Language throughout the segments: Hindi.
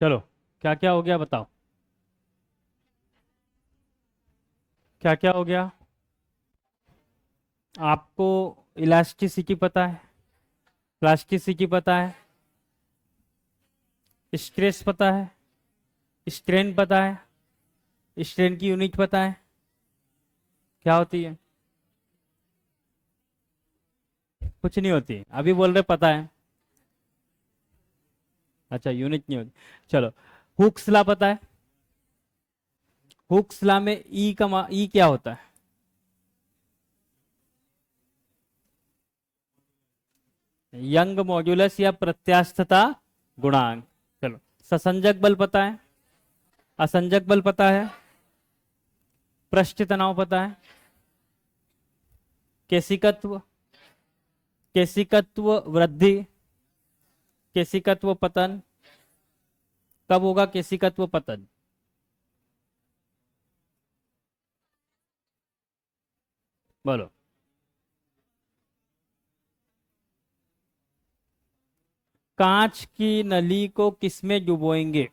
चलो, क्या क्या हो गया बताओ। क्या क्या हो गया? आपको इलास्टिसिटी पता है, प्लास्टिसिटी पता है, स्ट्रेस पता है, स्ट्रेन पता है, स्ट्रेन की यूनिट पता है क्या होती है? कुछ नहीं होती, अभी बोल रहे पता है। अच्छा, यूनिट नहीं होती। चलो, हुक्स लॉ पता है? हुक्स लॉ में ई क्या होता है? यंग मॉड्यूलस या प्रत्यास्थता गुणांक। चलो, ससंजक बल पता है, असंजक बल पता है, पृष्ठ तनाव पता है, केशिकत्व, केशिकत्व वृद्धि, केशिकत्व पतन। कब होगा केशिकत्व पतन? बोलो। कांच की नली को किसमें डुबोएंगे?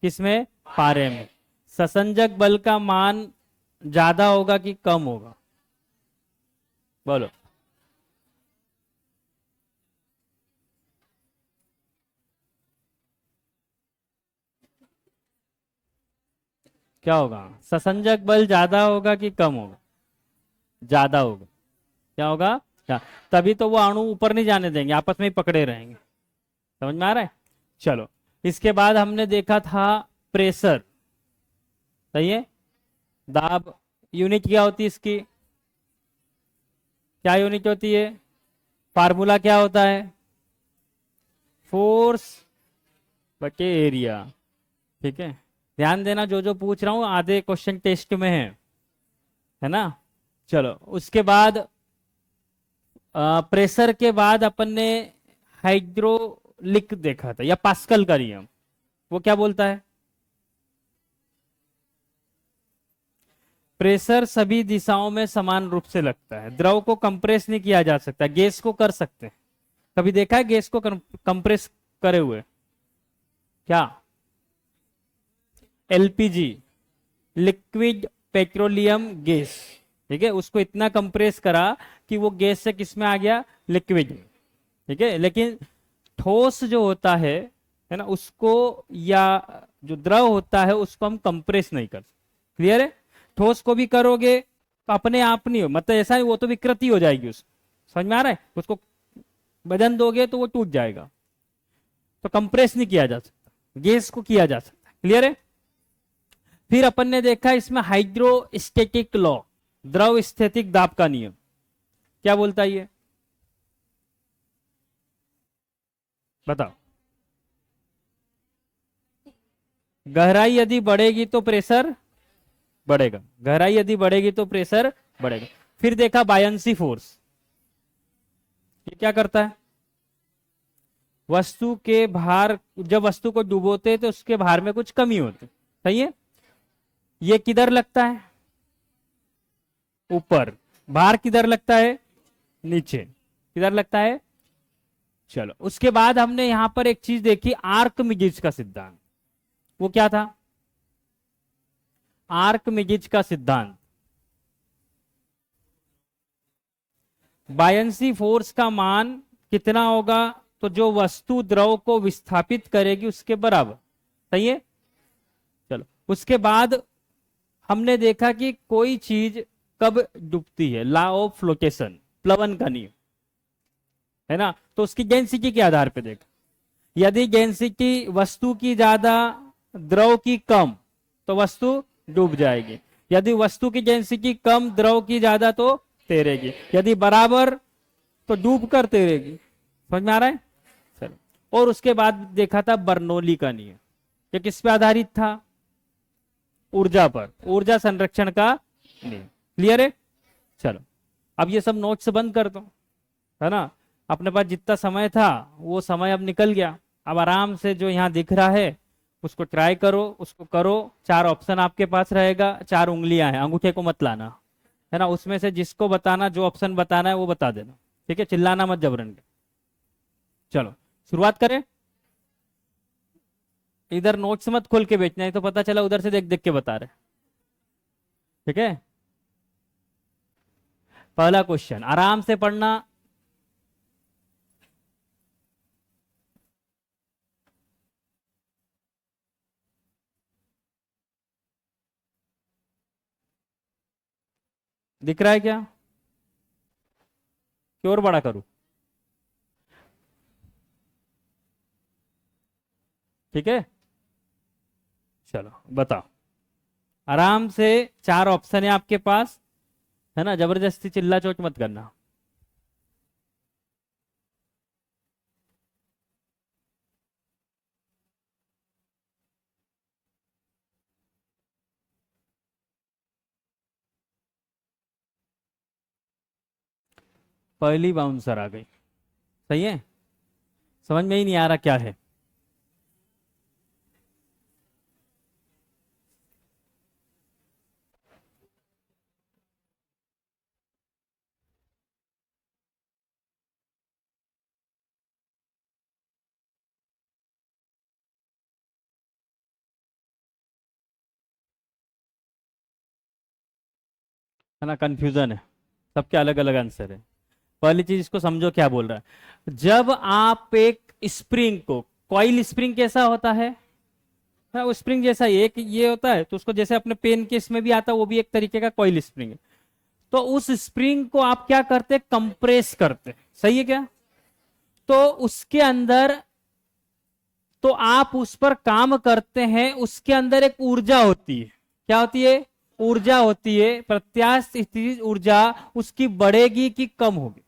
किसमें? पारे में। ससंजक बल का मान ज्यादा होगा कि कम होगा? बोलो। क्या होगा? ससंजक बल ज्यादा होगा कि कम होगा? ज्यादा होगा। क्या होगा? क्या? तभी तो वो अणु ऊपर नहीं जाने देंगे, आपस में ही पकड़े रहेंगे। समझ में आ रहा है? चलो, इसके बाद हमने देखा था प्रेशर। सही है। दाब। यूनिट क्या होती है इसकी? क्या यूनिट होती है? फार्मूला क्या होता है? फोर्स बटे एरिया। ठीक है। ध्यान देना, जो जो पूछ रहा हूं आधे क्वेश्चन टेस्ट में है ना? चलो, उसके बाद प्रेशर के बाद अपन ने हाइड्रोलिक देखा था, या पास्कल का नियम। वो क्या बोलता है? प्रेशर सभी दिशाओं में समान रूप से लगता है। द्रव को कंप्रेस नहीं किया जा सकता, गैस को कर सकते हैं। कभी देखा है गैस को कंप्रेस करे हुए? क्या? LPG, liquid petroleum gas. ठीक है, उसको इतना कंप्रेस करा कि वो गैस से किस में आ गया? लिक्विड में। ठीक है, लेकिन ठोस जो होता है ना, उसको, या जो द्रव होता है उसको हम कंप्रेस नहीं कर सकते। क्लियर है? ठोस को भी करोगे तो अपने आप नहीं हो, मतलब ऐसा नहीं, वो तो विकृति हो जाएगी उस। समझ में आ रहा है? उसको वजन दोगे तो वो टूट जाएगा। तो कंप्रेस नहीं किया जा सकता, गैस को किया जा सकता। क्लियर है? फिर अपन ने देखा इसमें हाइड्रोस्टेटिक लॉ, द्रव स्थितिक दाब का नियम। क्या बोलता है ये? बताओ। गहराई यदि बढ़ेगी तो प्रेशर बढ़ेगा, गहराई यदि बढ़ेगी तो प्रेशर बढ़ेगा। फिर देखा बायंसी फोर्स। ये क्या करता है? वस्तु के भार, जब वस्तु को डुबोते हैं तो उसके भार में कुछ कमी होती। सही है। ये किधर लगता है? ऊपर। भार किधर लगता है? नीचे। किधर लगता है? चलो, उसके बाद हमने यहां पर एक चीज देखी, आर्कमिडीज का सिद्धांत। वो क्या था? आर्कमिडीज का सिद्धांत। बायंसी फोर्स का मान कितना होगा? तो जो वस्तु द्रव को विस्थापित करेगी उसके बराबर। सही है। चलो, उसके बाद हमने देखा कि कोई चीज कब डूबती है, लॉ ऑफ फ्लोटेशन, प्लवन का नियम। है ना? तो उसकी डेंसिटी के आधार पे देखा, यदि डेंसिटी वस्तु की ज्यादा, द्रव की कम, तो वस्तु डूब जाएगी। यदि वस्तु की डेंसिटी कम, द्रव की ज्यादा, तो तैरेगी। यदि बराबर, तो डूब कर तैरेगी। समझ में आ रहा है? चलो, और उसके बाद देखा था बर्नौली का नियम। ये किस पे आधारित था? ऊर्जा पर, ऊर्जा संरक्षण का नियम। क्लियर है? चलो, अब ये सब नोट्स बंद कर दो। है ना? अपने पास जितना समय था वो समय अब निकल गया। अब आराम से जो यहाँ दिख रहा है उसको ट्राई करो, उसको करो। चार ऑप्शन आपके पास रहेगा, चार उंगलियां हैं, अंगूठे को मत लाना। है ना? उसमें से जिसको बताना, जो ऑप्शन बताना है वो बता देना। ठीक है? चिल्लाना मत जबरन के। चलो, शुरुआत करें। इधर नोट्स मत खोल के बेचना है, तो पता चला उधर से देख देख के बता रहे। ठीक है, पहला क्वेश्चन आराम से पढ़ना। दिख रहा है क्या, कि और बड़ा करूं? ठीक है, चलो बताओ। आराम से, चार ऑप्शन है आपके पास, है ना, जबरदस्ती चिल्ला चोट मत करना। पहली बाउंसर आ गई, सही है, समझ में ही नहीं आ रहा क्या है। है ना, कंफ्यूजन है, सबके अलग अलग आंसर है। पहली चीज इसको समझो क्या बोल रहा है। जब आप एक स्प्रिंग को, कॉइल स्प्रिंग कैसा होता है, हाँ, वो स्प्रिंग जैसा ही एक ये होता है, तो उसको जैसे अपने पेन के इसमें भी आता है, वो भी एक तरीके का कॉइल स्प्रिंग है। तो उस स्प्रिंग को आप क्या करते, कंप्रेस करते, सही है क्या? तो उसके अंदर, तो आप उस पर काम करते हैं, उसके अंदर एक ऊर्जा होती है। क्या होती है? ऊर्जा होती है। प्रत्यास्थ स्थिति ऊर्जा उसकी बढ़ेगी कि कम होगी?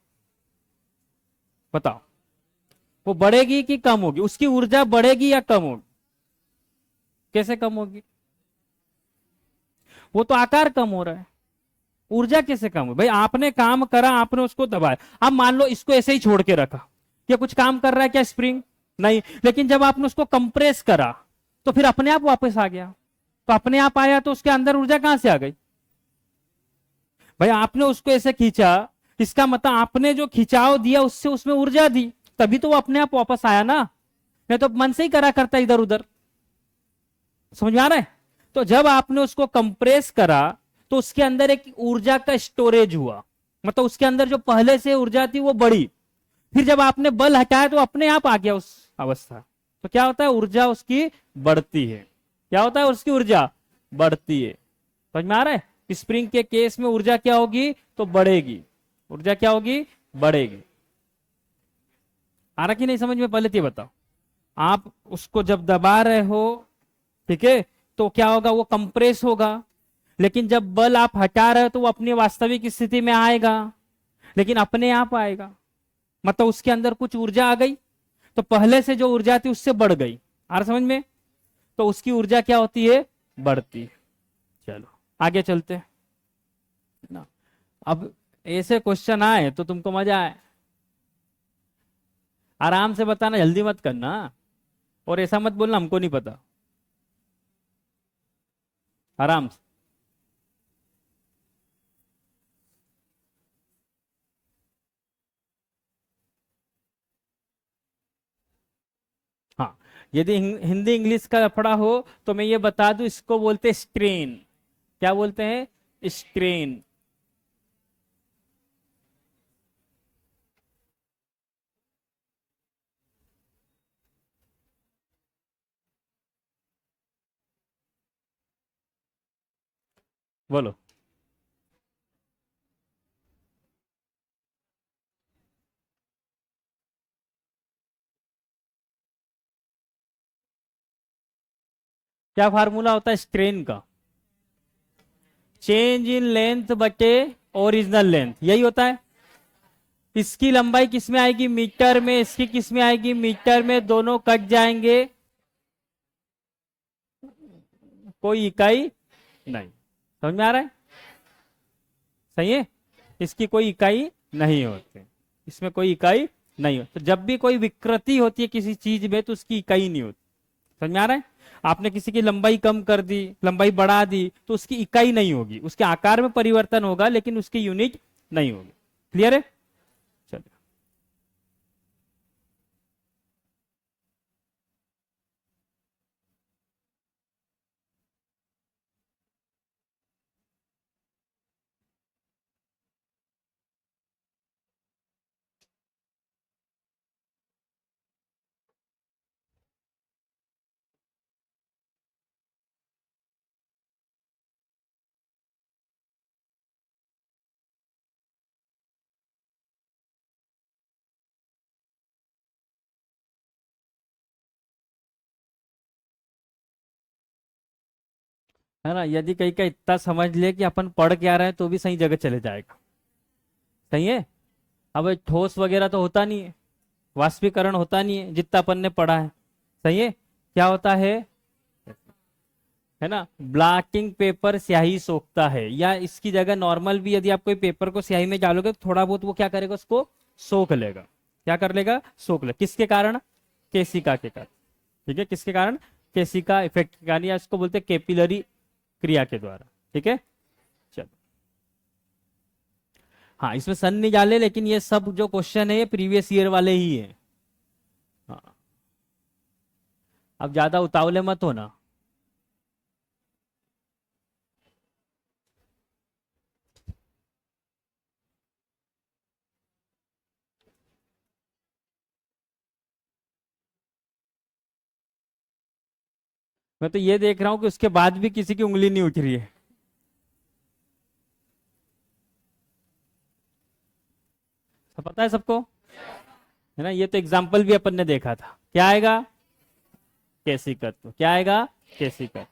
बताओ, वो बढ़ेगी कि कम होगी? उसकी ऊर्जा बढ़ेगी या कम होगी? कैसे कम होगी? वो तो आकार कम हो रहा है, ऊर्जा कैसे कम हो? भाई आपने काम करा, आपने उसको दबाया, अब मान लो इसको ऐसे ही छोड़ के रखा, क्या कुछ काम कर रहा है क्या स्प्रिंग? नहीं। लेकिन जब आपने उसको कंप्रेस करा, तो फिर अपने आप वापस आ गया। तो अपने आप आया, तो उसके अंदर ऊर्जा कहां से आ गई? भाई आपने उसको ऐसे खींचा, इसका मतलब आपने जो खिंचाव दिया उससे उसमें ऊर्जा दी, तभी तो वो अपने आप वापस आया ना। नहीं तो मन से ही करा करता इधर उधर। समझ में आ रहा है? तो जब आपने उसको कंप्रेस करा, तो उसके अंदर एक ऊर्जा का स्टोरेज हुआ, मतलब उसके अंदर जो पहले से ऊर्जा थी वो बढ़ी। फिर जब आपने बल हटाया, तो अपने आप आ गया उस अवस्था। तो क्या होता है, ऊर्जा उसकी बढ़ती है। क्या होता है, उसकी ऊर्जा बढ़ती है। समझ में आ रहा है? स्प्रिंग के केस में ऊर्जा क्या होगी, तो बढ़ेगी। ऊर्जा क्या होगी, बढ़ेगी। आ रहा कि नहीं समझ में? पहले तो ये बताओ, आप उसको जब दबा रहे हो, ठीक है, तो क्या होगा, वो कंप्रेस होगा। लेकिन जब बल आप हटा रहे हो, तो वो अपनी वास्तविक स्थिति में आएगा, लेकिन अपने आप आएगा। मतलब उसके अंदर कुछ ऊर्जा आ गई, तो पहले से जो ऊर्जा थी उससे बढ़ गई। आ रहा समझ में? तो उसकी ऊर्जा क्या होती है, बढ़ती है। चलो आगे चलते हैं ना। अब ऐसे क्वेश्चन आए तो तुमको मजा आए, आराम से बताना, जल्दी मत करना, और ऐसा मत बोलना हमको नहीं पता। आराम से। हाँ, यदि हिंदी इंग्लिश का लफड़ा हो, तो मैं ये बता दूं, इसको बोलते स्ट्रेन। क्या बोलते हैं, स्ट्रेन। बोलो। क्या फार्मूला होता है स्ट्रेन का? चेंज इन लेंथ बटे ओरिजिनल लेंथ, यही होता है। इसकी लंबाई किस में आएगी, मीटर में, इसकी किस में आएगी, मीटर में, दोनों कट जाएंगे, कोई इकाई नहीं। समझ में आ रहा है? सही है, इसकी कोई इकाई नहीं होती, इसमें कोई इकाई नहीं होती। तो जब भी कोई विकृति होती है किसी चीज में, तो उसकी इकाई नहीं होती। समझ में आ रहा है? आपने किसी की लंबाई कम कर दी, लंबाई बढ़ा दी, तो उसकी इकाई नहीं होगी, उसके आकार में परिवर्तन होगा, लेकिन उसकी यूनिट नहीं होगी। क्लियर है? चलिए। है ना, यदि कहीं का इतना समझ ले कि अपन पढ़ क्या रहे हैं तो भी सही जगह चले जाएगा। सही है। अब ठोस वगैरह तो होता नहीं है, वाष्पीकरण होता नहीं है जितना अपन ने पढ़ा है। सही है। क्या होता है ना, ब्लैकिंग पेपर स्याही सोखता है, या इसकी जगह नॉर्मल भी यदि आप कोई पेपर को स्याही में डालोगे तो थोड़ा बहुत वो क्या करेगा, उसको सोख लेगा। क्या कर लेगा, सोख ले, किसके कारण, केसिका के कारण। ठीक है, किसके कारण, केसिका इफेक्ट के कारण, या इसको बोलते हैं कैपिलरी क्रिया के द्वारा। ठीक है। चलो, हाँ इसमें सन नहीं डाले, लेकिन ये सब जो क्वेश्चन है ये प्रीवियस ईयर वाले ही है। हाँ, अब ज्यादा उतावले मत होना। मैं तो ये देख रहा हूं कि उसके बाद भी किसी की उंगली नहीं उठ रही है। सब पता है सबको, है ना, ये तो एग्जाम्पल भी अपन ने देखा था। क्या आएगा, केसिकत्व। क्या आएगा, केसिकत्व।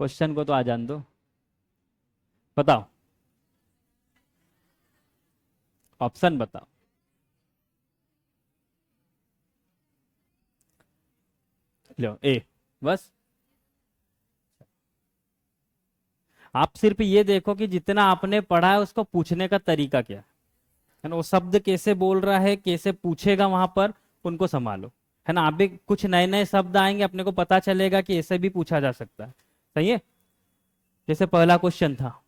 क्वेश्चन को तो आ जान दो, बताओ, ऑप्शन बताओ। लो ए, बस। आप सिर्फ ये देखो कि जितना आपने पढ़ा है उसको पूछने का तरीका क्या है ना, वो शब्द कैसे बोल रहा है, कैसे पूछेगा वहां पर, उनको संभालो। है ना, आप भी कुछ नए नए शब्द आएंगे, अपने को पता चलेगा कि ऐसे भी पूछा जा सकता है। सही है। जैसे पहला क्वेश्चन था,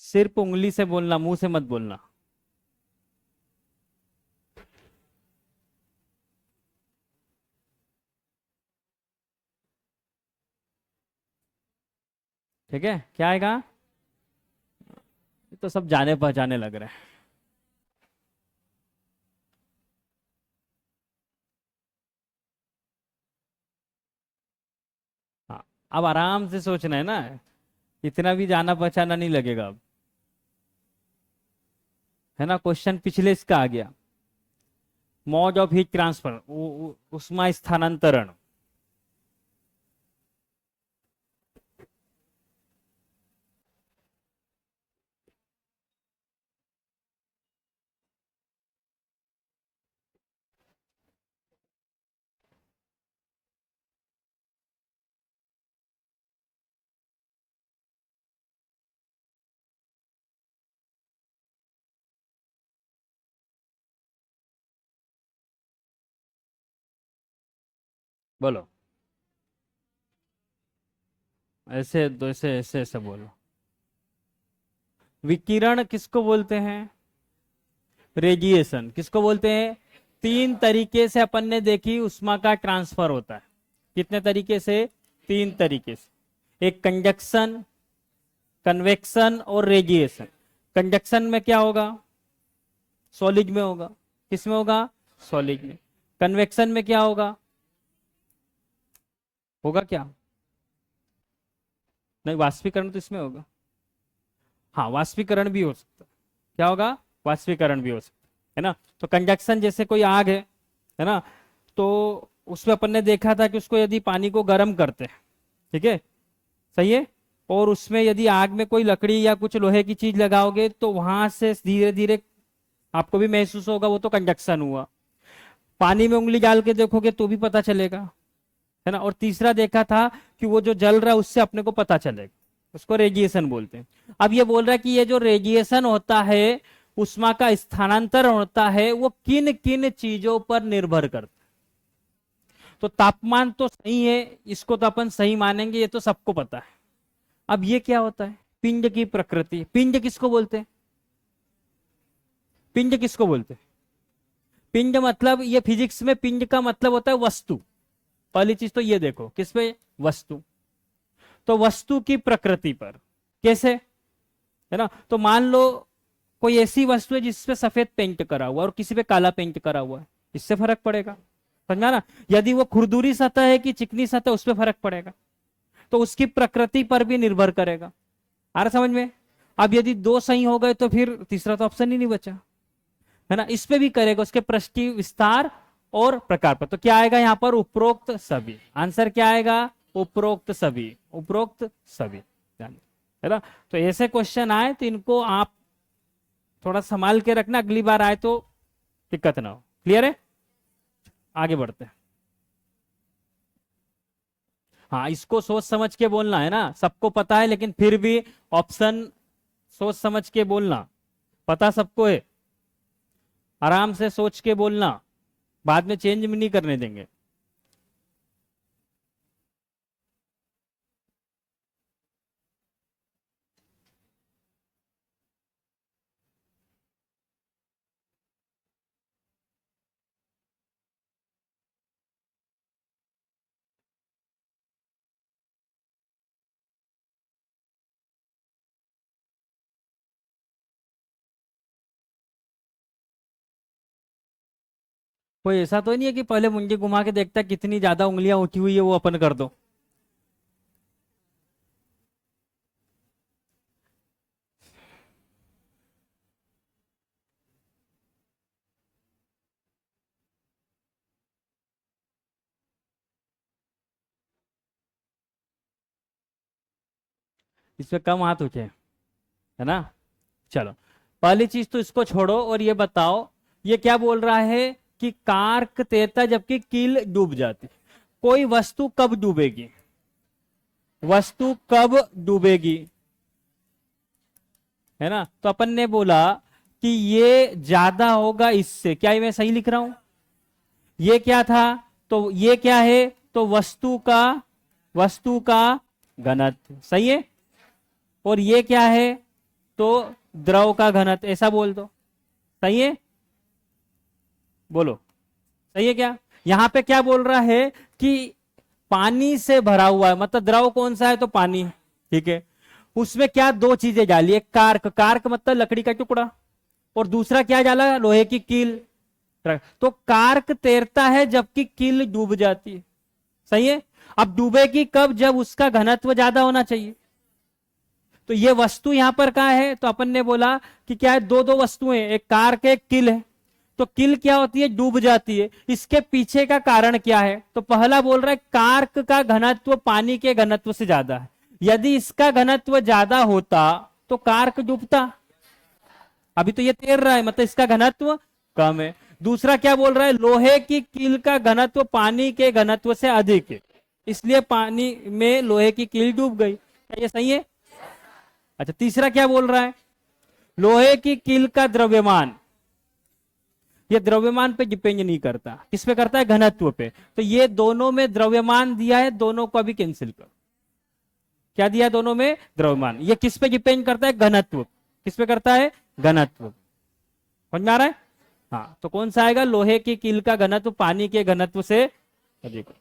सिर्फ उंगली से बोलना, मुंह से मत बोलना। ठीक है, क्या आएगा, ये तो सब जाने पहचाने लग रहे हैं। हाँ, अब आराम से सोचना है ना, इतना भी जाना पहचाना नहीं लगेगा अब। है ना, क्वेश्चन पिछले इसका आ गया, मोड ऑफ हीट ट्रांसफर, उष्मा स्थानांतरण। बोलो, ऐसे दो, ऐसे ऐसे ऐसे बोलो। विकिरण किसको बोलते हैं, रेडिएशन किसको बोलते हैं। तीन तरीके से अपन ने देखी उष्मा का ट्रांसफर होता है। कितने तरीके से, तीन तरीके से। एक कंडक्शन, कन्वेक्शन और रेडिएशन। कंडक्शन में क्या होगा, सॉलिड में होगा। किस में होगा, सॉलिड में। कन्वेक्शन में क्या होगा, होगा क्या, नहीं वाष्पीकरण तो इसमें होगा। हाँ, वाष्पीकरण भी हो सकता है। क्या होगा, वाष्पीकरण भी हो सकता है ना। तो कंडक्शन, जैसे कोई आग है ना, तो उसमें अपन ने देखा था कि उसको यदि पानी को गर्म करते हैं, ठीक है, सही है, और उसमें यदि आग में कोई लकड़ी या कुछ लोहे की चीज लगाओगे तो वहां से धीरे धीरे आपको भी महसूस होगा, वो तो कंडक्शन हुआ। पानी में उंगली डाल के देखोगे तो भी पता चलेगा, है ना। और तीसरा देखा था कि वो जो जल रहा है उससे अपने को पता चलेगा, उसको रेडिएशन बोलते हैं। अब ये बोल रहा है कि ये जो रेडिएशन होता है, उष्मा का स्थानांतरण होता है, वो किन किन चीजों पर निर्भर करता है। तो तापमान तो सही है, इसको तो अपन सही मानेंगे, ये तो सबको पता है। अब ये क्या होता है, पिंड की प्रकृति। पिंड किसको बोलते हैं, पिंड किसको बोलते हैं, पिंड मतलब, ये फिजिक्स में पिंड का मतलब होता है वस्तु। पहली चीज तो ये देखो, किस पे, वस्तु। तो वस्तु की प्रकृति पर, कैसे, है ना। तो मान लो कोई ऐसी वस्तु है जिसपे सफेद पेंट करा हुआ और किसी पे काला पेंट करा हुआ है, इससे फर्क पड़ेगा, समझा ना। यदि वो खुरदुरी सतह है कि चिकनी सतह, उस पर फर्क पड़ेगा। तो उसकी प्रकृति पर भी निर्भर करेगा। आ रहा समझ में। अब यदि दो सही हो गए तो फिर तीसरा तो ऑप्शन ही नहीं बचा, है ना। इस पे भी करेगा, उसके पृष्ठीय विस्तार और प्रकार पर। तो क्या आएगा यहाँ पर, उपरोक्त सभी। आंसर क्या आएगा, उपरोक्त सभी, उपरोक्त सभी, है ना। तो ऐसे क्वेश्चन आए तो इनको आप थोड़ा संभाल के रखना, अगली बार आए तो दिक्कत ना हो। क्लियर है, आगे बढ़ते हैं। हाँ, इसको सोच समझ के बोलना है ना, सबको पता है लेकिन फिर भी ऑप्शन सोच समझ के बोलना, पता सबको है, आराम से सोच के बोलना, बाद में चेंज भी नहीं करने देंगे। कोई ऐसा तो नहीं है कि पहले मुंडी घुमा के देखता है कितनी ज्यादा उंगलियां उठी हुई है, वो अपन कर दो। इसमें कम हाथ उठे, है ना। चलो, पहली चीज तो इसको छोड़ो और ये बताओ, ये क्या बोल रहा है कि कार्क तैरता जबकि कील डूब जाती। कोई वस्तु कब डूबेगी, वस्तु कब डूबेगी, है ना। तो अपन ने बोला कि ये ज्यादा होगा इससे, क्या मैं सही लिख रहा हूं। ये क्या था, तो ये क्या है, तो वस्तु का घनत्व, सही है। और ये क्या है, तो द्रव का घनत्व, ऐसा बोल दो, सही है। बोलो सही है क्या। यहां पे क्या बोल रहा है कि पानी से भरा हुआ है, मतलब द्रव कौन सा है, तो पानी, ठीक है। उसमें क्या दो चीजें डाली, एक कार्क, कार्क मतलब लकड़ी का टुकड़ा, और दूसरा क्या डाला, लोहे की कील। तो कार्क तैरता है जबकि कील डूब जाती है, सही है। अब डूबेगी कब, जब उसका घनत्व ज्यादा होना चाहिए। तो ये वस्तु यहां पर कहां है, तो अपन ने बोला कि क्या है, दो दो वस्तुएं, एक कार्क एक किल है। तो किल क्या होती है, डूब जाती है। इसके पीछे का कारण क्या है, तो पहला बोल रहा है कार्क का घनत्व पानी के घनत्व से ज्यादा है। यदि इसका घनत्व ज्यादा होता तो कार्क डूबता, अभी तो ये तैर रहा है, मतलब इसका घनत्व कम है। दूसरा क्या बोल रहा है, लोहे की कील का घनत्व पानी के घनत्व से अधिक है, इसलिए पानी में लोहे की कील डूब गई। क्या ये सही है। अच्छा, तीसरा क्या बोल रहा है, लोहे की कील का द्रव्यमान, ये द्रव्यमान पे डिपेंड नहीं करता, किस पे करता है, घनत्व पे। तो ये दोनों में द्रव्यमान दिया है, दोनों को अभी कैंसिल करो। क्या दिया है, दोनों में द्रव्यमान। ये किस पे डिपेंड करता है, घनत्व, किस पे करता है, घनत्व। समझ में आ रहा है। हाँ, तो कौन सा आएगा, लोहे की कील का घनत्व पानी के घनत्व से अधिक।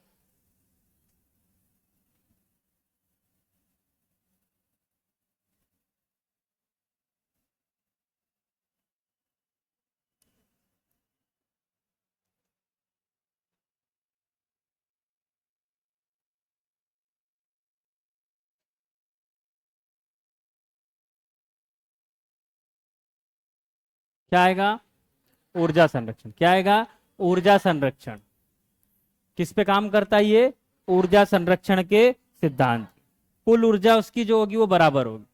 क्या आएगा, ऊर्जा संरक्षण। क्या आएगा, ऊर्जा संरक्षण। किस पे काम करता है ये, ऊर्जा संरक्षण के सिद्धांत। कुल ऊर्जा उसकी जो होगी वो बराबर होगी,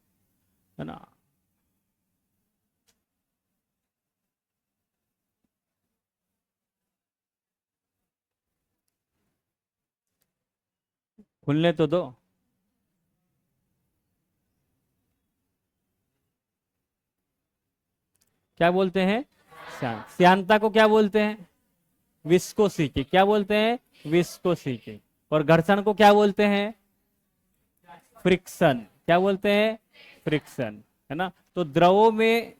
है ना। खुलने तो दो। क्या बोलते हैं, श्यानता को क्या बोलते हैं, विस्कोसिटी। क्या बोलते हैं, विस्कोसिटी। और घर्षण को क्या बोलते हैं, फ्रिक्शन। क्या बोलते हैं, फ्रिक्शन, है ना। तो द्रवों में,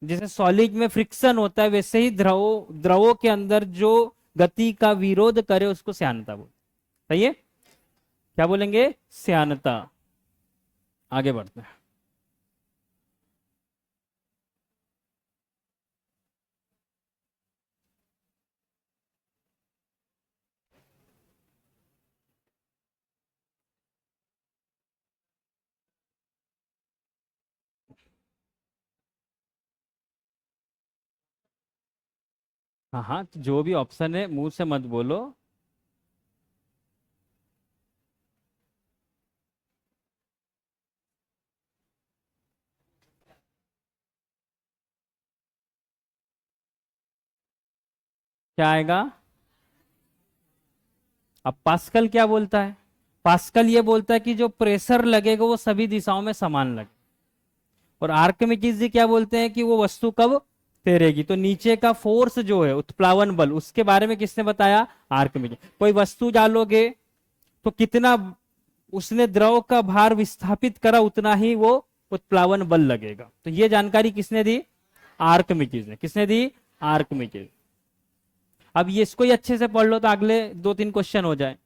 जैसे सॉलिड में फ्रिक्शन होता है, वैसे ही द्रवों के अंदर जो गति का विरोध करे उसको श्यानता बोलते। सही है, क्या बोलेंगे, श्यानता। आगे बढ़ते हैं। हाँ हाँ, तो जो भी ऑप्शन है मुंह से मत बोलो। क्या आएगा? अब पास्कल क्या बोलता है? पास्कल ये बोलता है कि जो प्रेशर लगेगा वो सभी दिशाओं में समान लगे। और आर्किमिडीज जी क्या बोलते हैं कि वो वस्तु कब तैरेगी? तो नीचे का फोर्स जो है, उत्प्लावन बल, उसके बारे में किसने बताया? आर्किमिडीज। कोई वस्तु डालोगे तो कितना उसने द्रव का भार विस्थापित करा, उतना ही वो उत्प्लावन बल लगेगा। तो ये जानकारी किसने दी? आर्किमिडीज ने। किसने दी? आर्किमिडीज। अब ये इसको ही अच्छे से पढ़ लो तो अगले 2-3 क्वेश्चन हो जाए।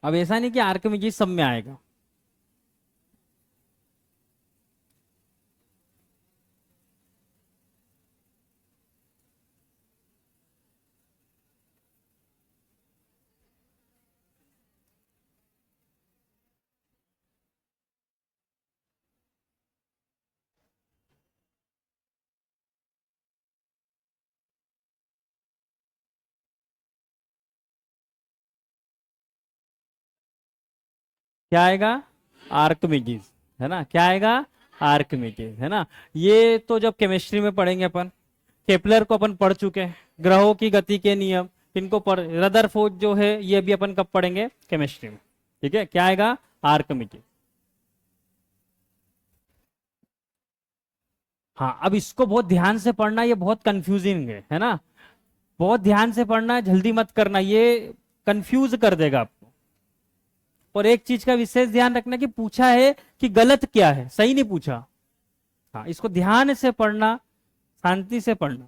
अब ऐसा नहीं कि आर्किमिडीज सब में आएगा। क्या आएगा? आर्किमिडीज। है ना? क्या आएगा? आर्किमिडीज। है ना? ये तो जब केमिस्ट्री में पढ़ेंगे अपन। केपलर को अपन पढ़ चुके हैं, ग्रहों की गति के नियम, इनको पढ़। रदरफोर्ड जो है ये भी अपन कब पढ़ेंगे? केमिस्ट्री में। ठीक है, क्या आएगा? आर्किमिडीज। हाँ, अब इसको बहुत ध्यान से पढ़ना, ये बहुत कंफ्यूजिंग है ना? बहुत ध्यान से पढ़ना, जल्दी मत करना, ये कंफ्यूज कर देगा आपको। और एक चीज का विशेष ध्यान रखना कि पूछा है कि गलत क्या है, सही नहीं पूछा। हाँ, इसको ध्यान से पढ़ना, शांति से पढ़ना।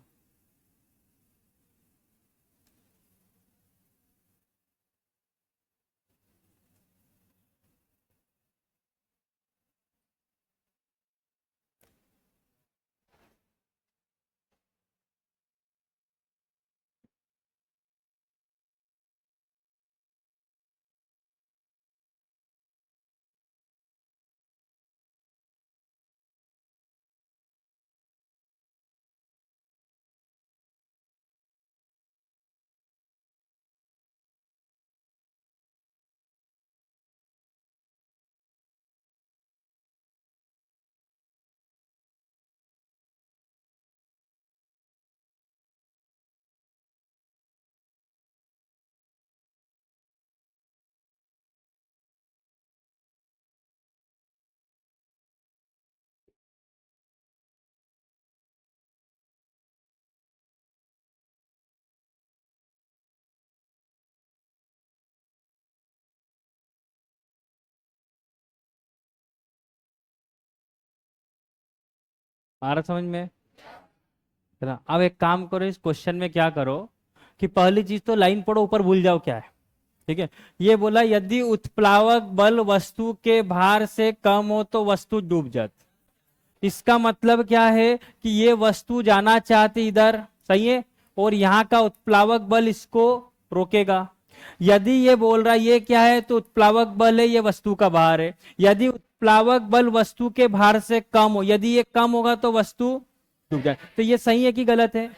आ रहा समझ में? है ना? अब एक काम करो, इस क्वेश्चन में क्या करो कि पहली चीज तो लाइन पढ़ो, ऊपर भूल जाओ क्या है। ठीक है, ये बोला यदि उत्प्लावक बल वस्तु के भार से कम हो तो वस्तु डूब जाती। इसका मतलब क्या है कि ये वस्तु जाना चाहती इधर, सही है, और यहाँ का उत्प्लावक बल इसको रोकेगा। यदि ये बोल रहा है ये क्या है, तो उत्प्लावक बल है, ये वस्तु का भार है। यदि उत्प्लावक बल वस्तु के भार से कम हो, यदि ये कम होगा तो वस्तु डूब जाए। तो ये सही है कि गलत है?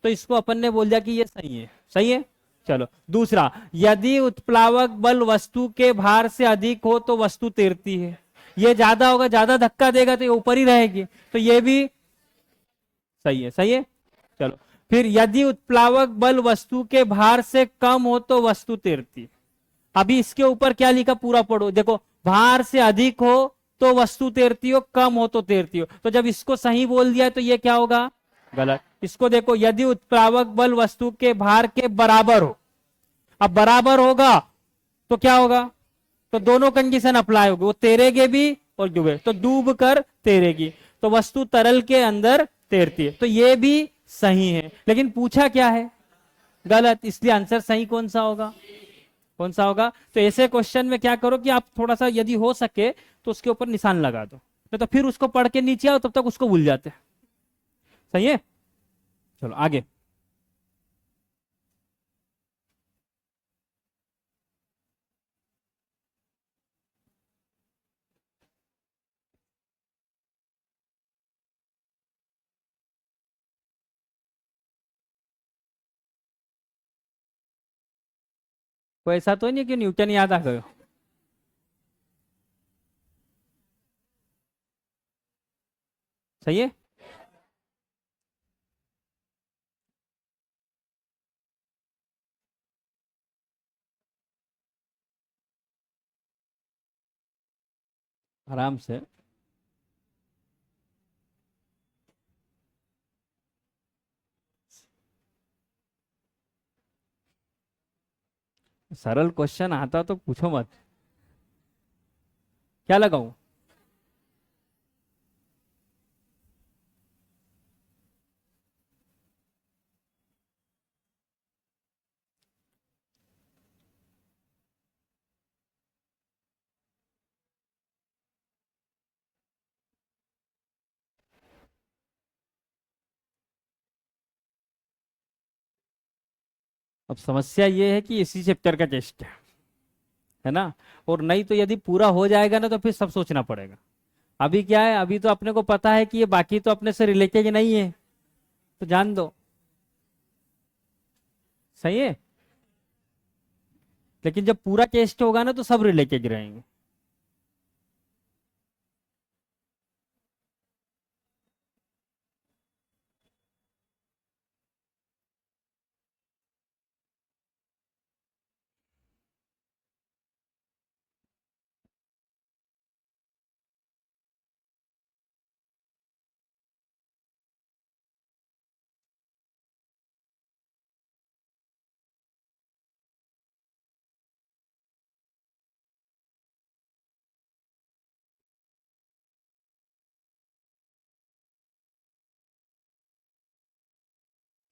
तो इसको अपन ने बोल दिया कि ये सही है। सही है। चलो दूसरा, यदि उत्प्लावक बल वस्तु के भार से अधिक हो तो वस्तु तैरती है। ये ज्यादा होगा, ज्यादा धक्का देगा तो ये ऊपर ही रहेगी, तो ये भी सही है। सही है। चलो फिर, यदि उत्प्लावक बल वस्तु के भार से कम हो तो वस्तु तैरती है। अभी इसके ऊपर क्या लिखा पूरा पढ़ो, देखो, भार से अधिक हो तो वस्तु तैरती हो, कम हो तो तैरती हो। तो जब इसको सही बोल दिया तो ये क्या होगा? गलत। इसको देखो, यदि उत्प्लावक बल वस्तु के भार के बराबर हो। अब बराबर होगा तो क्या होगा? तो दोनों कंडीशन अप्लाई होगी, वो तैरेगे भी और डूबे, तो डूब कर तैरेगी, तो वस्तु तरल के अंदर तैरती है, तो ये भी सही है, लेकिन पूछा क्या है, गलत, इसलिए आंसर सही कौन सा होगा, कौन सा होगा। तो ऐसे क्वेश्चन में क्या करो कि आप थोड़ा सा यदि हो सके तो उसके ऊपर निशान लगा दो, नहीं तो फिर उसको पढ़ के नीचे आओ तब तक उसको भूल जाते हैं। सही है, चलो आगे। कोई ऐसा तो नहीं कि न्यूटन याद आ गए। सही है, आराम से। सरल क्वेश्चन आता तो पूछो मत, क्या लगाऊं। अब समस्या ये है कि इसी चैप्टर का टेस्ट है ना, और नहीं तो यदि पूरा हो जाएगा ना तो फिर सब सोचना पड़ेगा। अभी क्या है, अभी तो अपने को पता है कि ये बाकी तो अपने से रिलेटेड नहीं है, तो जान दो। सही है, लेकिन जब पूरा टेस्ट होगा ना तो सब रिलेटेड रहेंगे।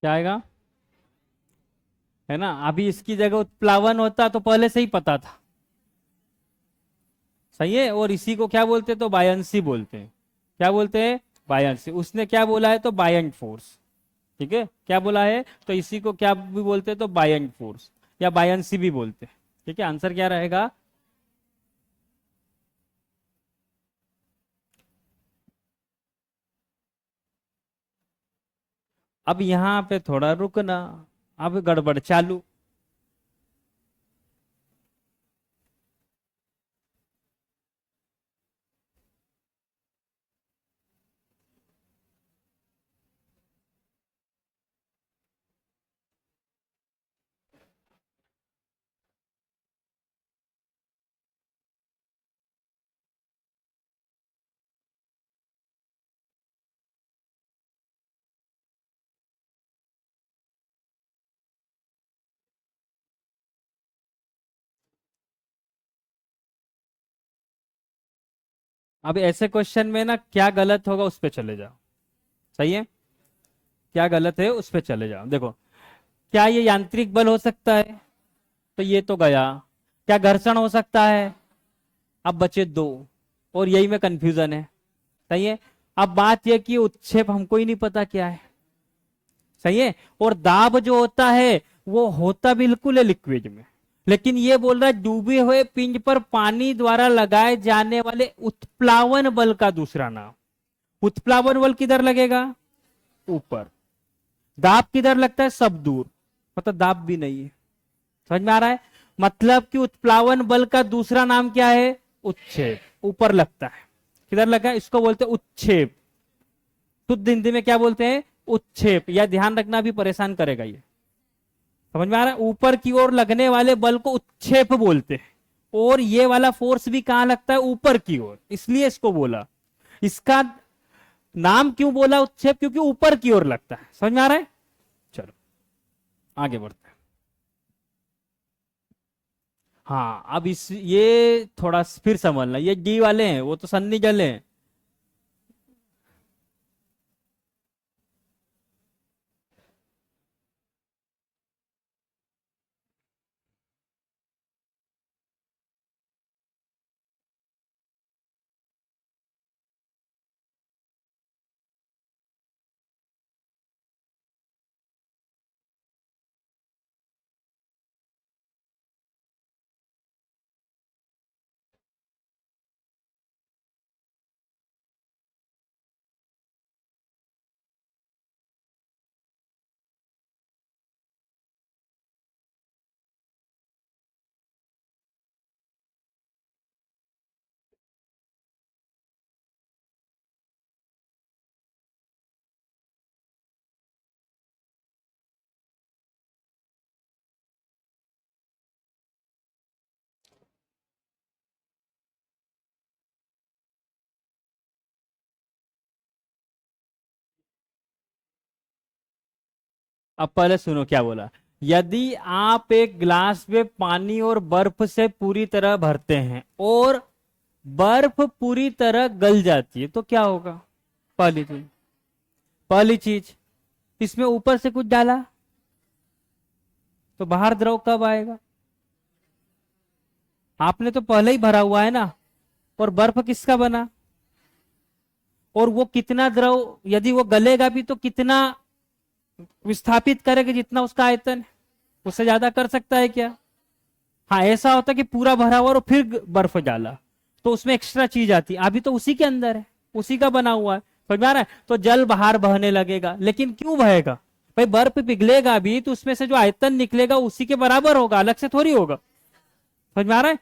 क्या आएगा, है ना, अभी इसकी जगह उत्प्लावन होता तो पहले से ही पता था। सही है, और इसी को क्या बोलते हैं, तो बायंसी बोलते हैं। क्या बोलते हैं, बायंसी। उसने क्या बोला है, तो बायंट फोर्स। ठीक है, क्या बोला है, तो इसी को क्या भी बोलते हैं, तो बायंट फोर्स या बायंसी भी बोलते हैं। ठीक है, आंसर क्या रहेगा। अब यहां पे थोड़ा रुकना, अब गड़बड़ चालू। अब ऐसे क्वेश्चन में ना क्या गलत होगा उस पे चले जाओ। सही है, क्या गलत है उस पे चले जाओ। देखो, क्या ये यांत्रिक बल हो सकता है, तो ये तो गया। क्या घर्षण हो सकता है, अब बचे दो, और यही में कंफ्यूजन है। सही है, अब बात यह कि उत्क्षेप हमको ही नहीं पता क्या है। सही है, और दाब जो होता है वो होता बिल्कुल है लिक्विड में, लेकिन ये बोल रहा है डूबे हुए पिंड पर पानी द्वारा लगाए जाने वाले उत्प्लावन बल का दूसरा नाम। उत्प्लावन बल किधर लगेगा, ऊपर। दाब किधर लगता है, सब दूर, मतलब दाब भी नहीं है। समझ में आ रहा है, मतलब कि उत्प्लावन बल का दूसरा नाम क्या है, उत्क्षेप। ऊपर लगता है, किधर लगा है? इसको बोलते हैं उत्क्षेप। शुद्ध हिंदी में क्या बोलते हैं, उत्क्षेप। या ध्यान रखना, भी परेशान करेगा ये। समझ में आ रहा है, ऊपर की ओर लगने वाले बल को उत्क्षेप बोलते हैं, और ये वाला फोर्स भी कहां लगता है, ऊपर की ओर, इसलिए इसको बोला। इसका नाम क्यों बोला उत्क्षेप, क्योंकि ऊपर की ओर लगता है। समझ में आ रहा है, चलो आगे बढ़ते हैं। हाँ, अब इस ये थोड़ा फिर समझना, ये डी वाले हैं वो तो सन्नी जल हैं। अब पहले सुनो क्या बोला। यदि आप एक गिलास में पानी और बर्फ से पूरी तरह भरते हैं और बर्फ पूरी तरह गल जाती है तो क्या होगा? पहली चीज, पहली चीज, इसमें ऊपर से कुछ डाला तो बाहर द्रव कब आएगा? आपने तो पहले ही भरा हुआ है ना। और बर्फ किसका बना? और वो कितना द्रव, यदि वो गलेगा भी तो कितना विस्थापित करेगा? जितना उसका आयतन है, उससे ज्यादा कर सकता है क्या? हाँ, ऐसा होता कि पूरा भरा हुआ और फिर बर्फ डाला तो उसमें एक्स्ट्रा चीज आती, अभी तो उसी के अंदर है, उसी का बना हुआ है। समझ में आ रहा है? तो जल बाहर बहने लगेगा, लेकिन क्यों बहेगा भाई? बर्फ पिघलेगा भी तो उसमें से जो आयतन निकलेगा उसी के बराबर होगा, अलग से थोड़ी होगा। समझ में आ रहा है?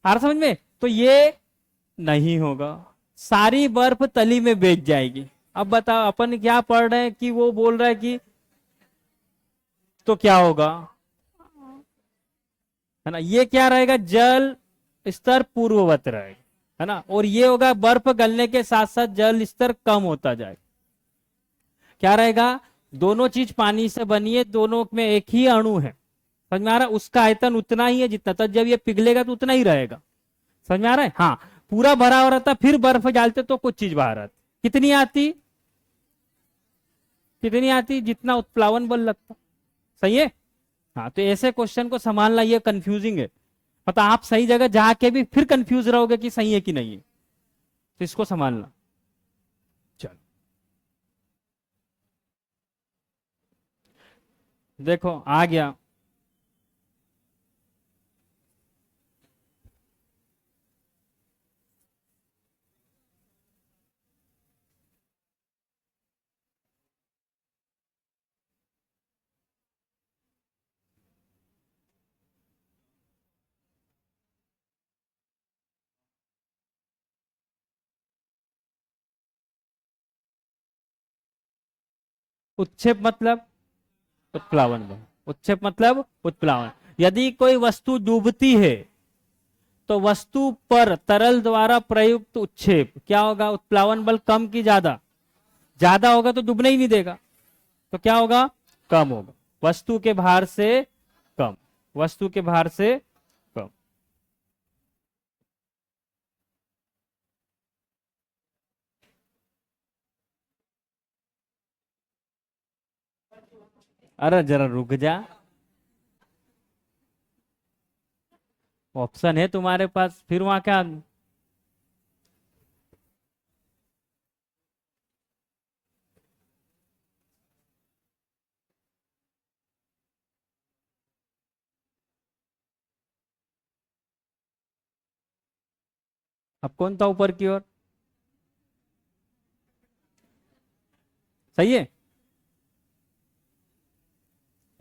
आ रहा समझ में? तो ये नहीं होगा, सारी बर्फ तली में बैठ जाएगी। अब बताओ अपन क्या पढ़ रहे हैं कि वो बोल रहा है कि, तो क्या होगा? है ना, ये क्या रहेगा? जल स्तर पूर्ववत रहेगा, है ना। और ये होगा बर्फ गलने के साथ साथ जल स्तर कम होता जाएगा। क्या रहेगा? दोनों चीज पानी से बनी है, दोनों में एक ही अणु है। समझ में आ रहा है? उसका आयतन उतना ही है जितना, तो जब ये पिघलेगा तो उतना ही रहेगा। समझ में आ रहा है? हाँ, पूरा भरा हो रहता फिर बर्फ डालते तो कुछ चीज बाहर आती। कितनी आती? कितनी आती? जितना उत्प्लावन बल लगता। सही है? हाँ, तो ऐसे क्वेश्चन को संभालना ये कंफ्यूजिंग है। मतलब आप सही जगह जाके भी फिर कंफ्यूज रहोगे कि सही है कि नहीं है, तो इसको संभालना। चलो देखो आ गया। उत्क्षेप मतलब उत्प्लावन बल। उत्क्षेप मतलब उत्प्लावन। यदि कोई वस्तु डूबती है तो वस्तु पर तरल द्वारा प्रयुक्त उत्क्षेप क्या होगा? उत्प्लावन बल कम की ज्यादा? ज्यादा होगा तो डूबने ही नहीं देगा, तो क्या होगा? कम होगा। वस्तु के भार से कम, वस्तु के भार से कम। अरे जरा रुक जा, ऑप्शन है तुम्हारे पास, फिर वहां क्या? अब कौन था ऊपर की ओर? सही है?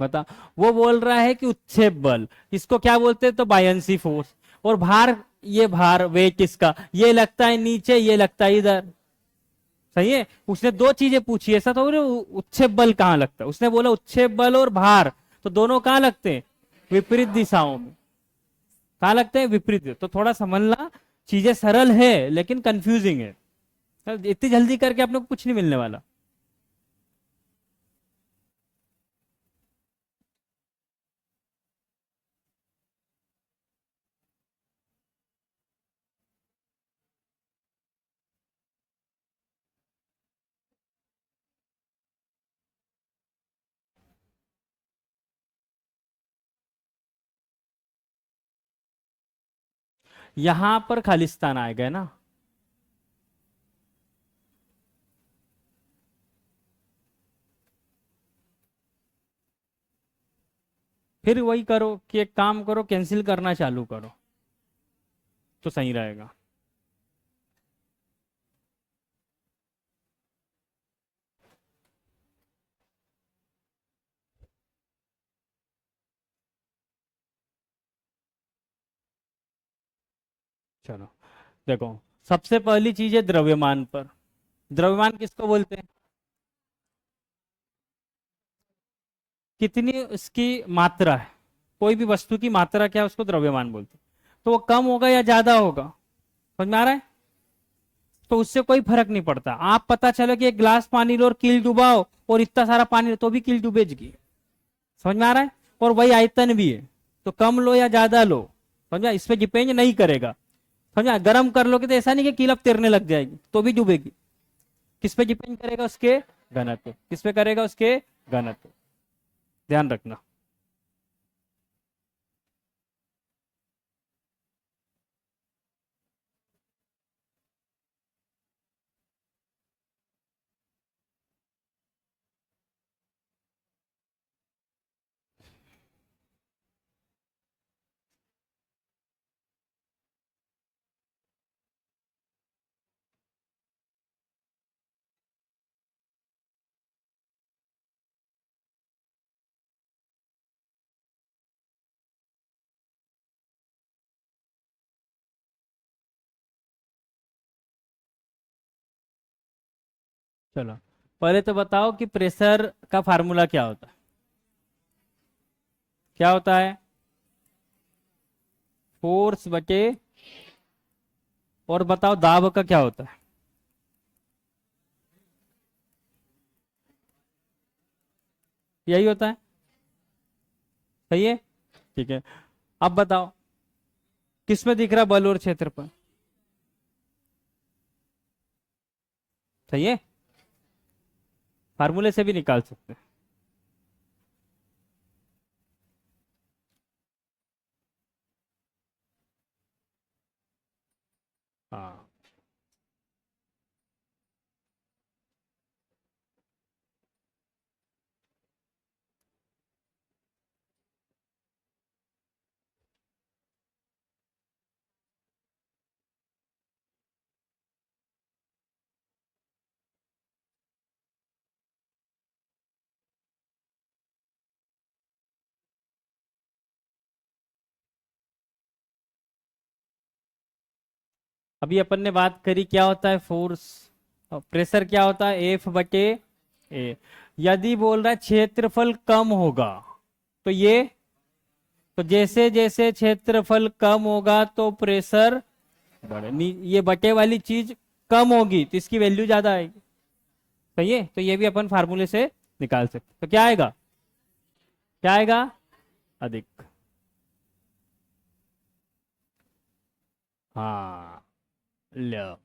बता। वो बोल रहा है कि उत्क्षेप बल, इसको क्या बोलते हैं? तो बायंसी फोर्स। और भार, ये भार वेट किसका? ये लगता है नीचे, ये लगता है इधर। सही है? उसने दो चीजें पूछी, ऐसा तो उत्क्षेप बल कहाँ लगता है, उसने बोला उत्क्षेप बल और भार, तो दोनों कहाँ लगते हैं? विपरीत दिशाओं में। कहाँ लगते हैं? विपरीत। तो थोड़ा समझना, चीजें सरल है लेकिन कंफ्यूजिंग है। इतनी जल्दी करके अपने को कुछ नहीं मिलने वाला। यहां पर खालिस्तान आ गए ना। फिर वही करो कि एक काम करो, कैंसिल करना चालू करो तो सही रहेगा। चलो देखो, सबसे पहली चीज है द्रव्यमान पर। द्रव्यमान किसको बोलते हैं? कितनी इसकी मात्रा है, कोई भी वस्तु की मात्रा क्या है उसको द्रव्यमान बोलते हैं। तो वो कम होगा या ज्यादा होगा? समझ में आ रहा है? तो उससे कोई फर्क नहीं पड़ता। आप पता चलो कि एक गिलास पानी लो और कील डुबाओ और इतना सारा पानी लो तो भी कील डूबेगी। समझ में आ रहा है? और वही आयतन भी है, तो कम लो या ज्यादा लो, समझा, इस पे डिपेंड नहीं करेगा। समझा? गर्म कर लोगे तो ऐसा नहीं कि कील अब तैरने लग जाएगी तो भी डूबेगी। किस पे डिपेंड करेगा? उसके घनत्व। किस पे करेगा? उसके घनत्व। ध्यान रखना। चलो, पहले तो बताओ कि प्रेशर का फार्मूला क्या होता है? क्या होता है? फोर्स बटे, और बताओ दाब का क्या होता है? यही होता है। सही है? ठीक है। अब बताओ किसमें दिख रहा बल और क्षेत्रफल? सही है, फार्मूले से भी निकाल सकते हैं। हाँ, अभी अपन ने बात करी क्या होता है फोर्स, प्रेशर क्या होता है? एफ बटे ए। यदि बोल रहा है क्षेत्रफल कम होगा तो ये, तो जैसे जैसे क्षेत्रफल कम होगा तो प्रेशर बढ़े, ये बटे वाली चीज कम होगी तो इसकी वैल्यू ज्यादा आएगी। सही है? तो ये भी अपन फार्मूले से निकाल सकते। तो क्या आएगा? क्या आएगा? अधिक। हाँ, लो।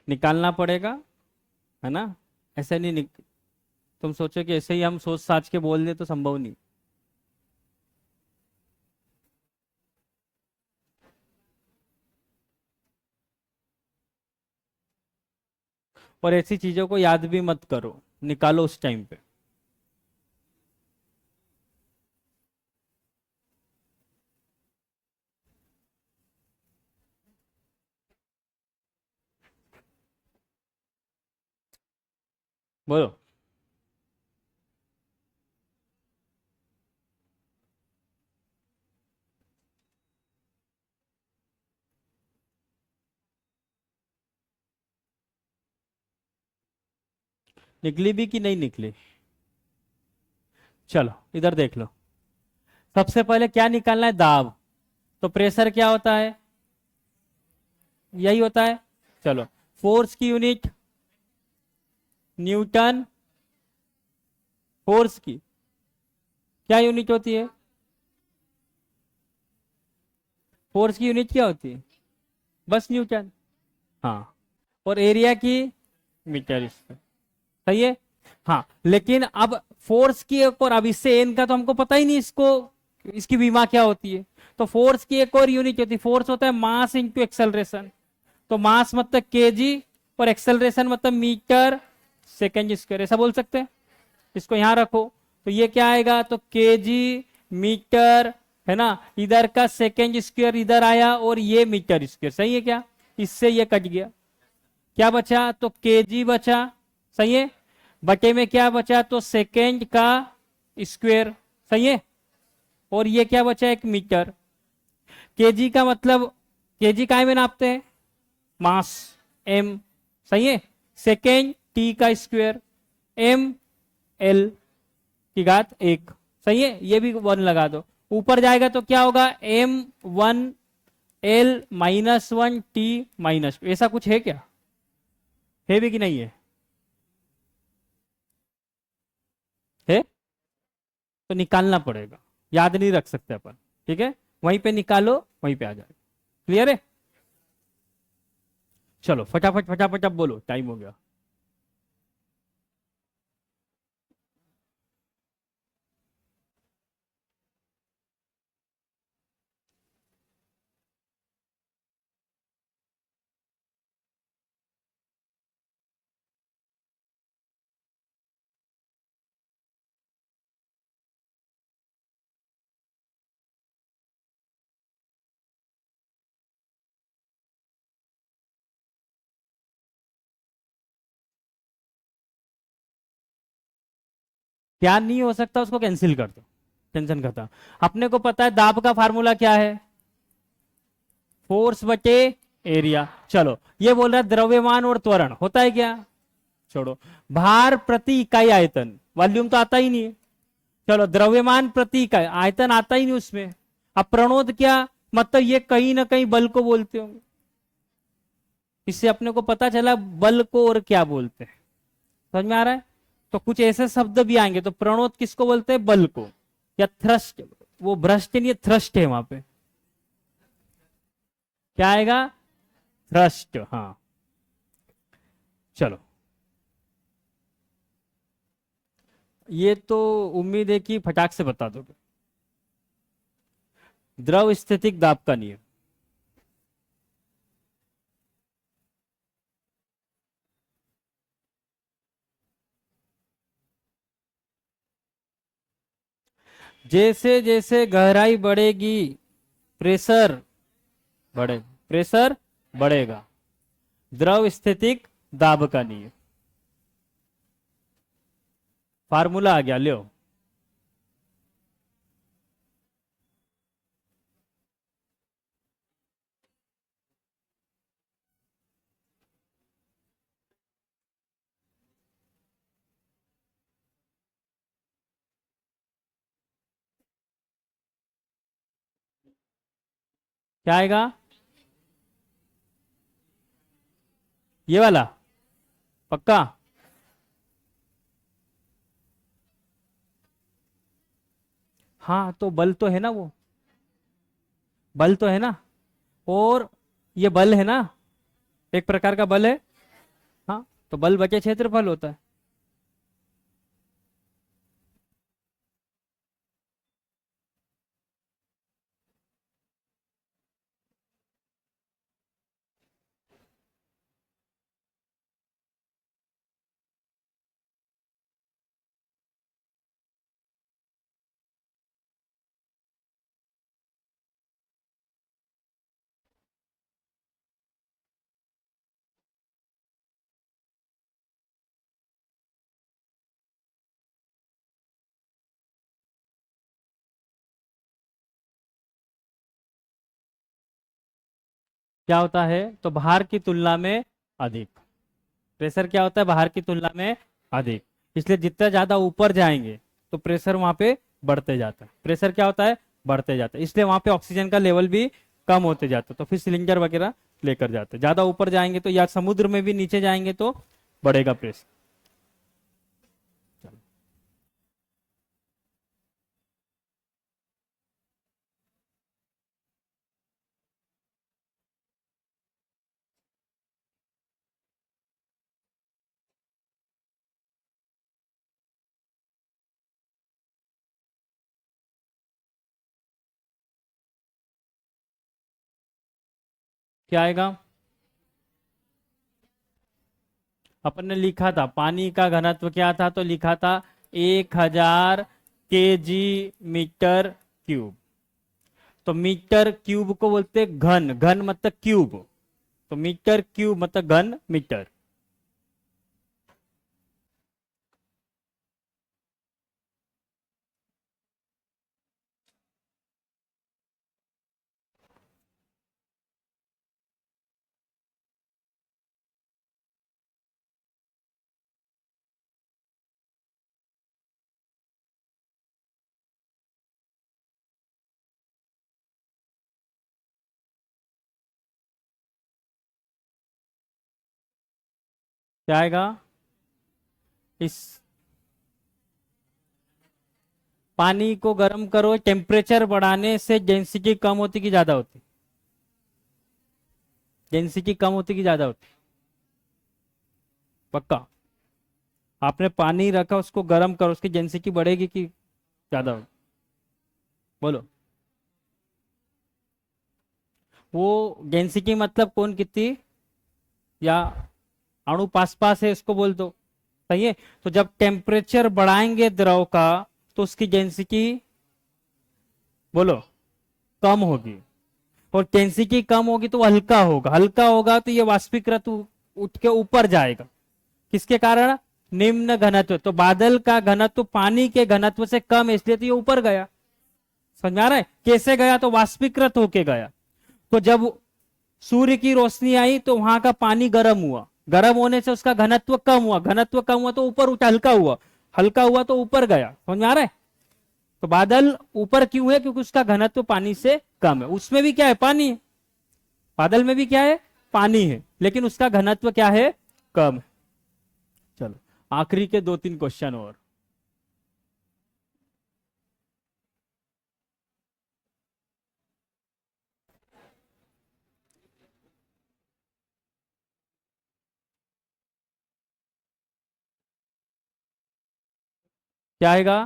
निकालना पड़ेगा, है ना? ऐसे नहीं तुम सोचो कि ऐसे ही हम सोच साच के बोल दे तो संभव नहीं। और ऐसी चीजों को याद भी मत करो, निकालो उस टाइम पे। बोलो। निकली भी कि नहीं निकली? चलो इधर देख लो। सबसे पहले क्या निकालना है? दाब। तो प्रेशर क्या होता है? यही होता है। चलो, फोर्स की यूनिट न्यूटन। फोर्स की क्या यूनिट होती है? फोर्स की यूनिट क्या होती है? बस न्यूटन। हाँ, और एरिया की मीटर स्क्वायर। सही है? हाँ, लेकिन अब फोर्स की एक और, अब इससे एन का तो हमको पता ही नहीं, इसको इसकी विमा क्या होती है। तो फोर्स की एक और यूनिट होती है, फोर्स होता है मास इंटू एक्सेलरेशन। तो मास मतलब केजी और एक्सेलरेशन मतलब मीटर सेकेंड स्क्वायर, ऐसा बोल सकते हैं। इसको यहां रखो तो ये क्या आएगा? तो केजी मीटर, है ना, इधर का सेकेंड स्क्वायर इधर आया और ये मीटर स्क्वायर। सही है क्या? इससे ये कट गया, क्या बचा? तो केजी बचा। सही है? बटे में क्या बचा? तो सेकेंड का स्क्वायर। सही है? और ये क्या बचा? एक मीटर। केजी का मतलब, केजी काय में नापते हैं? मास m, सही है। सेकेंड t का स्क्वायर m l की घात 1, सही है, ये भी 1 लगा दो। ऊपर जाएगा तो क्या होगा, m1 l -1 t माइनस, ऐसा कुछ है क्या, है भी कि नहीं है? है तो निकालना पड़ेगा, याद नहीं रख सकते अपन, ठीक है, वहीं पे निकालो, वहीं पे आ जाएगा। क्लियर है? चलो फटाफट फटाफट अब बोलो, टाइम हो गया। क्या नहीं हो सकता उसको कैंसिल कर दो, टेंशन खत्म। अपने को पता है दाब का फार्मूला क्या है, फोर्स बटे एरिया। चलो ये बोल रहा है द्रव्यमान और त्वरण होता है क्या, छोड़ो। भार प्रति इकाई आयतन, वॉल्यूम तो आता ही नहीं है। चलो द्रव्यमान प्रति इकाई आयतन आता ही नहीं उसमें। अब प्रणोद क्या, मतलब ये कहीं ना कहीं बल को बोलते होंगे। इससे अपने को पता चला बल को और क्या बोलते हैं, समझ में आ रहा है। तो कुछ ऐसे शब्द भी आएंगे, तो प्रणोद किसको बोलते हैं, बल को, या थ्रस्ट, वो भ्रष्ट नहीं, थ्रस्ट है वहां पे, क्या आएगा, थ्रस्ट, हाँ। चलो ये तो उम्मीद है कि फटाक से बता दोगे। द्रव स्थितिक दाब का नियम, जैसे जैसे गहराई बढ़ेगी प्रेशर बढ़े, प्रेशर बढ़ेगा, द्रव स्थितिक दाब का नियम, फार्मूला आ गया, लो। क्या आएगा, ये वाला, पक्का? हाँ तो बल तो है ना, वो बल तो है ना, और ये बल है ना, एक प्रकार का बल है। हाँ तो बल बचे क्षेत्रफल होता है। क्या होता है, तो भार की तुलना में अधिक, प्रेशर क्या होता है, भार की तुलना में अधिक, इसलिए जितना ज्यादा ऊपर जाएंगे तो प्रेशर वहां पे बढ़ते जाता है, प्रेशर क्या होता है, बढ़ते जाता है, इसलिए वहां पे ऑक्सीजन का लेवल भी कम होते जाता है, तो फिर सिलेंडर वगैरह लेकर जाते हैं। ज्यादा ऊपर जाएंगे तो, या समुद्र में भी नीचे जाएंगे तो बढ़ेगा प्रेशर। क्या आएगा, अपन ने लिखा था पानी का घनत्व क्या था, तो लिखा था 1000 kg मीटर क्यूब। तो मीटर क्यूब को बोलते हैं घन, घन मतलब क्यूब, तो मीटर क्यूब मतलब घन मीटर। क्या आएगा? इस पानी को गर्म करो, टेम्परेचर बढ़ाने से डेंसिटी कम होती कि ज्यादा होती? डेंसिटी कम होती कि ज्यादा होती? पक्का? आपने पानी रखा, उसको गर्म करो, उसकी डेंसिटी बढ़ेगी कि ज्यादा होगी? बोलो। वो डेंसिटी मतलब कौन कितनी, या अणु पास पास है इसको बोल दो। सही है। तो जब टेम्परेचर बढ़ाएंगे द्रव का तो उसकी डेंसिटी, बोलो, कम होगी। और डेंसिटी कम होगी तो वो हल्का होगा, हल्का होगा तो ये वाष्पीकृत उठ के ऊपर जाएगा। किसके कारण? निम्न घनत्व। तो बादल का घनत्व पानी के घनत्व से कम है, इसलिए तो ये ऊपर गया। समझ में आ रहा है? कैसे गया? तो वाष्पीकृत होके गया। तो जब सूर्य की रोशनी आई तो वहां का पानी गर्म हुआ, गर्म होने से उसका घनत्व कम हुआ, घनत्व कम हुआ तो ऊपर उठा, हल्का हुआ, हल्का हुआ तो ऊपर गया। समझ में आ रहा है? तो बादल ऊपर क्यों है? क्योंकि उसका घनत्व पानी से कम है। उसमें भी क्या है? पानी है। बादल में भी क्या है? पानी है, लेकिन उसका घनत्व क्या है? कम है। चलो आखिरी के 2-3 क्वेश्चन और। क्या आएगा?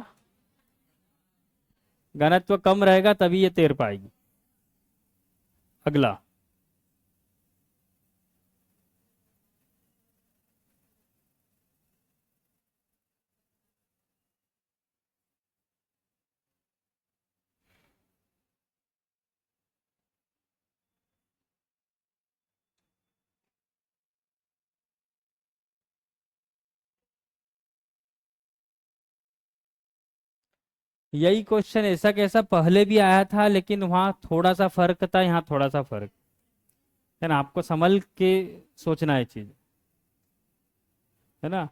घनत्व कम रहेगा तभी ये तैर पाएगी। अगला। यही क्वेश्चन ऐसा कैसा पहले भी आया था, लेकिन वहां थोड़ा सा फर्क था, यहाँ थोड़ा सा फर्क है ना। आपको संभल के सोचना है चीज, है ना।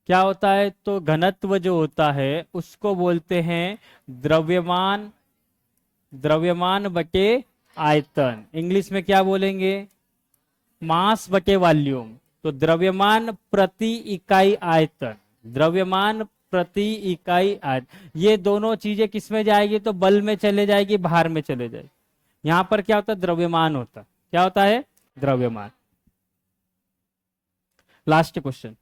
क्या होता है? तो घनत्व जो होता है उसको बोलते हैं द्रव्यमान, द्रव्यमान बटे आयतन। इंग्लिश में क्या बोलेंगे? मास बटे वॉल्यूम। तो द्रव्यमान प्रति इकाई आयतन, द्रव्यमान प्रति इकाई आयतन, ये दोनों चीजें किस में जाएगी? तो बल में चले जाएगी, भार में चले जाएगी। यहां पर क्या होता है? द्रव्यमान होता है। क्या होता है? द्रव्यमान। Last question.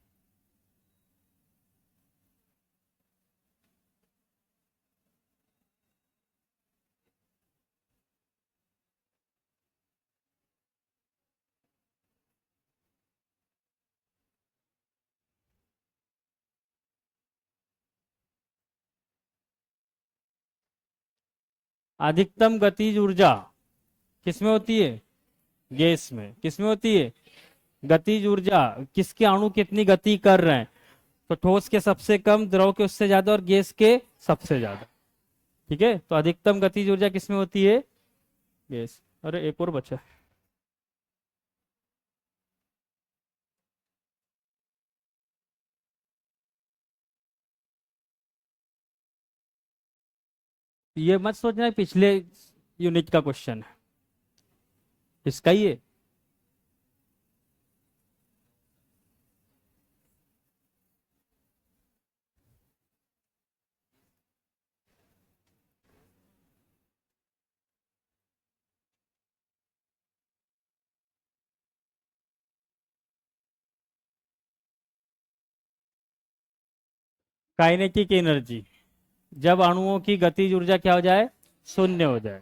अधिकतम गतिज ऊर्जा किसमें होती है? गैस में। किसमें होती है? गतिज ऊर्जा। किसके अणु कितनी गति कर रहे हैं? तो ठोस के सबसे कम, द्रव के उससे ज्यादा, और गैस के सबसे ज्यादा। ठीक है। तो अधिकतम गतिज ऊर्जा किसमें होती है? गैस। अरे एक और बचा। ये मत सोचना है पिछले यूनिट का क्वेश्चन है, इसका ही है। काइनेटिक एनर्जी, जब अणुओं की गतिज ऊर्जा क्या हो जाए? शून्य हो जाए।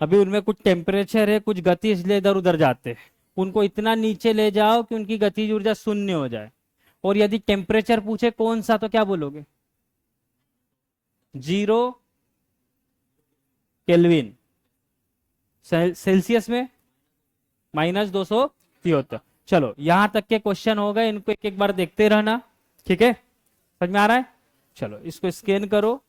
अभी उनमें कुछ टेम्परेचर है, कुछ गति, इसलिए इधर उधर जाते हैं। उनको इतना नीचे ले जाओ कि उनकी गतिज ऊर्जा शून्य हो जाए। और यदि टेम्परेचर पूछे कौन सा, तो क्या बोलोगे? 0 केल्विन। सेल्सियस में -273। चलो यहां तक के क्वेश्चन हो गए, इनको एक एक बार देखते रहना। ठीक है? समझ में आ रहा है? चलो इसको स्कैन करो।